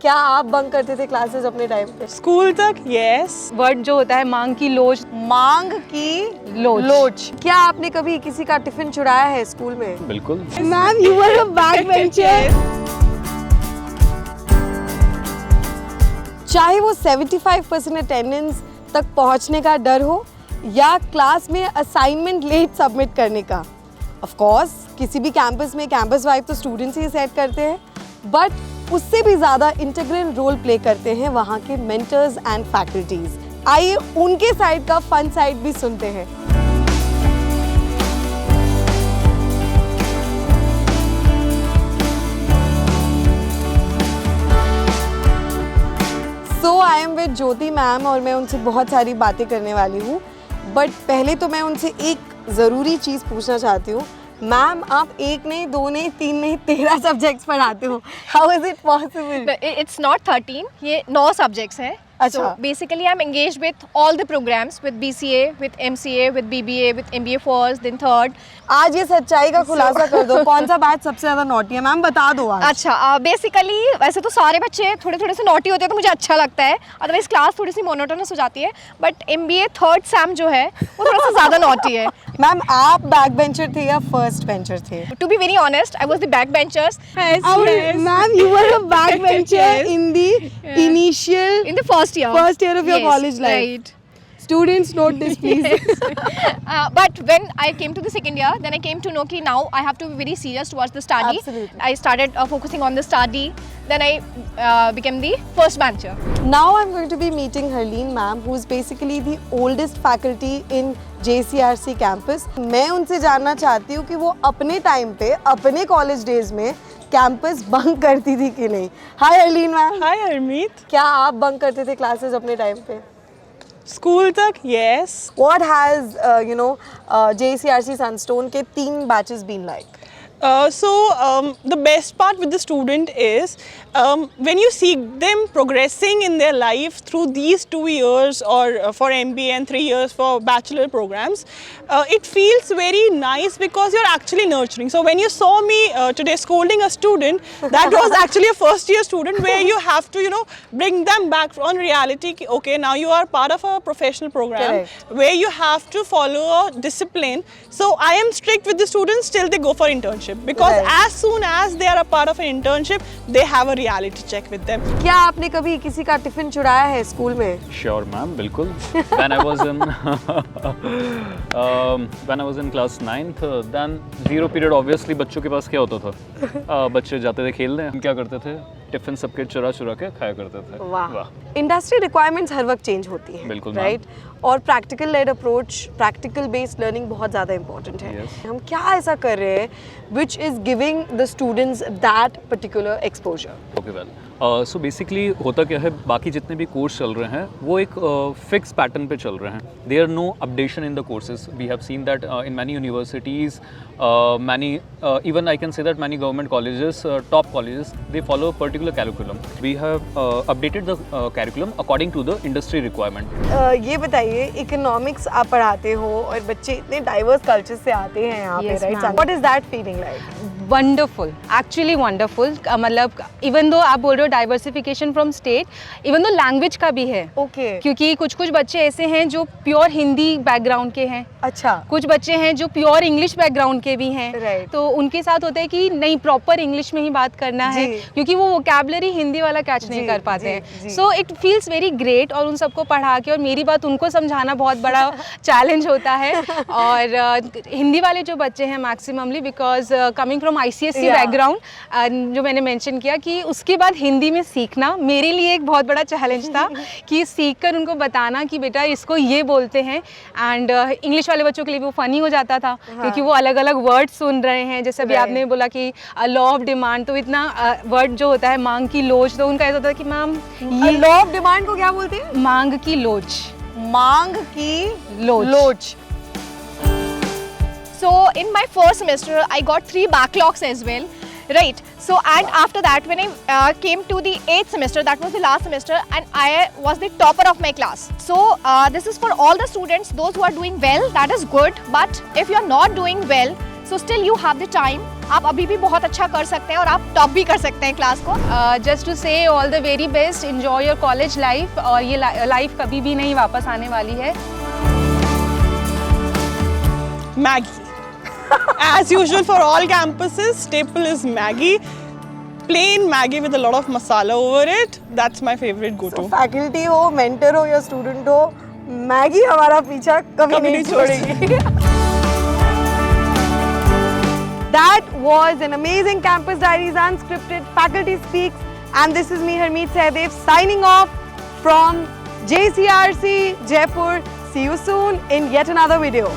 क्या आप बंक करते थे क्लासेस अपने टाइम पे? स्कूल तक यस। वर्ड जो होता है मांग की लोच। मांग की लोच। क्या आपने कभी किसी का टिफिन चुराया है स्कूल में? बिल्कुल। Ma'am you are a back bencher. चाहे वो 75% अटेंडेंस तक पहुंचने का डर हो या क्लास में असाइनमेंट लेट सबमिट करने का। ऑफ कोर्स किसी भी कैंपस में कैंपस वाइब तो स्टूडेंट्स ही सेट करते हैं, बट उससे भी ज़्यादा इंटीग्रल रोल प्ले करते हैं वहाँ के मेंटर्स एंड फैकल्टीज। आइए उनके साइड का फन साइड भी सुनते हैं। So I am with Jyoti ma'am और मैं उनसे बहुत सारी बातें करने वाली हूँ, बट पहले तो मैं उनसे एक ज़रूरी चीज़ पूछना चाहती हूँ। मैम आप एक नहीं, दो नहीं, तीन नहीं, 13 सब्जेक्ट्स पढ़ाते हो। How is it possible? It's not 13, ये 9 सब्जेक्ट्स हैं। अच्छा। So basically I'm engaged with all the programs, with BCA, with MCA, with BBA, with MBA first, then third. आज ये सच्चाई का खुलासा कर दो, कौन सा बैच सबसे ज्यादा नॉटी है? मैम बता दो आज। अच्छा, बेसिकली वैसे तो सारे बच्चे थोड़े थोड़े से नॉटी होते हैं तो मुझे अच्छा लगता है, अदरवाइज क्लास थोड़ी सी मोनोटोनस हो जाती है, बट MBA थर्ड सैम जो है वो थोड़ा सा ज़्यादा नॉटी है। मैम आप बैक बेंचर थे या फर्स्ट बेंचर थे? To be very honest, I was the backbenchers. Ma'am you were a backbencher in the initial In the first year of your Yes, college life. right. Students note this please. But when I came to the second year, then I came to know that now I have to be very serious towards the study. Absolutely. I started focusing on the study. Then I became the first bencher. Now I'm going to be meeting Harleen ma'am, who is basically the oldest faculty in JCRC campus. मैं उनसे जानना चाहती हूँ कि वो अपने time पे अपने कॉलेज डेज में कैंपस बंक करती थी कि नहीं। हाय हरलीन मैम। हाय हरमीत। क्या आप बंक करते थे क्लासेस अपने टाइम पे? स्कूल तक yes. What has JCRC Sunstone के 3 batches been like? The best part with the student is when you see them progressing in their life through these 2 years or for MBA and 3 years for bachelor programs, it feels very nice because you're actually nurturing. So when you saw me today scolding a student, that was actually a first year student where you have to, bring them back on reality. Okay, now you are part of a professional program. Correct. Where you have to follow a discipline. So I am strict with the students till they go for internship. Because Right. as soon as they are a part of an internship, they have a reality check with them. क्या आपने कभी किसी का tiffin चुराया है school में? Sure ma'am, बिल्कुल। When I was in class 9th, then zero period obviously बच्चों के पास क्या होता था? बच्चे जाते थे खेलने, हम क्या करते थे? टिफिन सबके चुरा के खाया करते थे। वाह। इंडस्ट्री रिक्वायरमेंट्स हर वक्त चेंज होती हैं, बिल्कुल राइट? और practical led approach, practical based learning बहुत ज़्यादा इंपॉर्टेंट है। Yes. हम क्या ऐसा कर रहे हैं which is giving the students that particular exposure? Okay well, so basically होता क्या है, बाकी जितने भी कोर्स चल रहे हैं वो एक फिक्स पैटर्न पे चल रहे हैं। There no updation in the courses. We have seen that in many universities, many even I can say that many government colleges, top colleges, they follow particular curriculum. We have updated the curriculum according to the industry requirement. ये बताइए, economics आप पढ़ाते हो और बच्चे इतने diverse culture से आते हैं यहाँ पे, Yes, right? ma'am. What is that feeling like? Wonderful, actually wonderful. मतलब इवन दो आप बोल रहे हो diversification from state, even though language का भी है। ओके। क्योंकि कुछ बच्चे ऐसे हैं जो प्योर हिंदी बैकग्राउंड के हैं, अच्छा। कुछ बच्चे हैं जो प्योर इंग्लिश बैकग्राउंड के भी हैं। Right. तो उनके साथ होता है कि नहीं, प्रॉपर इंग्लिश में ही बात करना है, जी। क्योंकि वो वोकैबुलरी हिंदी वाला कैच नहीं जी, कर पाते जी, हैं। जी। So it feels very great. और उन सबको पढ़ा के और मेरी बात उनको समझाना बहुत बड़ा चैलेंज होता है। और हिंदी वाले जो बच्चे हैं maximally, because coming from ICSE Yeah. Background, जो मैंने मेंशन किया कि उसके बाद हिंदी में सीखना मेरे लिए एक बहुत बड़ा चैलेंज था कि सीखकर उनको बताना कि बेटा इसको ये बोलते हैं। एंड इंग्लिश वाले बच्चों के लिए वो फनी हो जाता था, क्योंकि वो अलग अलग वर्ड सुन रहे हैं। जैसे अभी Right. आपने बोला कि लॉ ऑफ डिमांड, तो इतना वर्ड जो होता है मांग की लोच, तो उनका ऐसा होता है कि मैम ये लॉ ऑफ डिमांड को क्या बोलते हैं? मांग की लोच। मांग की लोच। So in my first semester, I got 3 backlogs as well. Right. So and after that, when I came to the 8th semester, that was the last semester, and I was the topper of my class. So this is for all the students, those who are doing well, that is good. But if you are not doing well, so still you have the time आप अभी भी बहुत अच्छा कर सकते हैं और आप टॉप भी कर सकते हैं क्लास को। जस्ट टू से all the very best, enjoy your college life, और ये लाइफ कभी भी नहीं वापस आने वाली है। Maggie. As usual for all campuses, staple is Maggie. Plain Maggie with a lot of masala over it. That's my favorite go-to. Faculty हो, मेंटर हो या स्टूडेंट हो, मैगी हमारा पीछा कभी नहीं छोड़ेगी। That was an amazing Campus Diaries Unscripted Faculty Speaks, and this is me Harmeet Sehdev signing off from JCRC Jaipur. See you soon in yet another video.